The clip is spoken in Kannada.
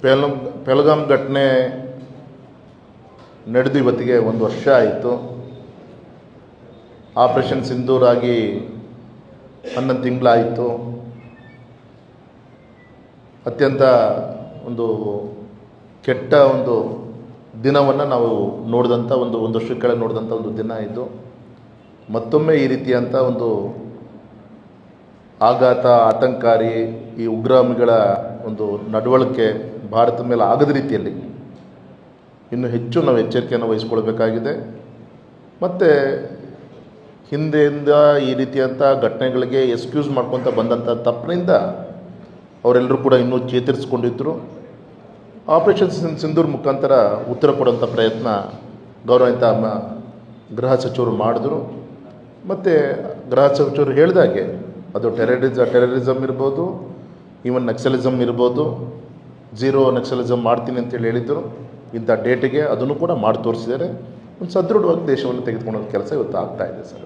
ಪೆಹಲ್ಗಾಮ್ ಪೆಹಲ್ಗಾಮ್ ಘಟನೆ ನಡೆದು ಇವತ್ತಿಗೆ 1 ವರ್ಷ ಆಯಿತು. ಆಪರೇಷನ್ ಸಿಂಧೂರ್ ಆಗಿ 11 ತಿಂಗಳಾಯಿತು. ಅತ್ಯಂತ ಒಂದು ಕೆಟ್ಟ ಒಂದು ದಿನವನ್ನು ನಾವು ನೋಡಿದಂಥ ಒಂದು ವರ್ಷದ ಕೆಳಗೆ ನೋಡಿದಂಥ ಒಂದು ದಿನ ಇದು. ಮತ್ತೊಮ್ಮೆ ಈ ರೀತಿಯಂಥ ಒಂದು ಆಘಾತ, ಆತಂಕಕಾರಿ ಈ ಉಗ್ರಗಾಮಿಗಳ ಒಂದು ನಡವಳಿಕೆ ಭಾರತದ ಮೇಲೆ ಆಗದ ರೀತಿಯಲ್ಲಿ ಇನ್ನು ಹೆಚ್ಚು ನಾವು ಎಚ್ಚರಿಕೆಯನ್ನು ವಹಿಸ್ಕೊಳ್ಬೇಕಾಗಿದೆ. ಮತ್ತು ಹಿಂದೆಯಿಂದ ಈ ರೀತಿಯಂಥ ಘಟನೆಗಳಿಗೆ ಎಕ್ಸ್ಕ್ಯೂಸ್ ಮಾಡ್ಕೊತ ಬಂದಂಥ ತಪ್ಪಿನಿಂದ ಅವರೆಲ್ಲರೂ ಕೂಡ ಇನ್ನೂ ಚೇತರಿಸ್ಕೊಂಡಿದ್ದರು. ಆಪರೇಷನ್ ಸಿಂಧೂರ್ ಮುಖಾಂತರ ಉತ್ತರ ಕೊಡುವಂಥ ಪ್ರಯತ್ನ ಗೌರವಾನ್ವಿತ ಗೃಹ ಸಚಿವರು ಮಾಡಿದ್ರು. ಮತ್ತು ಗೃಹ ಸಚಿವರು ಹೇಳಿದಾಗೆ ಅದು ಟೆರರಿಸಮ್ ಇರ್ಬೋದು, ಈವನ್ ನಕ್ಸಲಿಸಮ್ ಇರ್ಬೋದು, ಝೀರೋ ನಕ್ಸಲಿಸಮ್ ಮಾಡ್ತೀನಿ ಅಂತೇಳಿ ಹೇಳಿದ್ದರು. ಇಂಥ ಡೇಟಿಗೆ ಅದನ್ನು ಕೂಡ ಮಾಡಿ ತೋರಿಸಿದ್ದಾರೆ. ಒಂದು ಸದೃಢವಾಗಿ ದೇಶವನ್ನು ತೆಗೆದುಕೊಳ್ಳೋ ಕೆಲಸ ಇವತ್ತು ಆಗ್ತಾಯಿದೆ ಸರ್.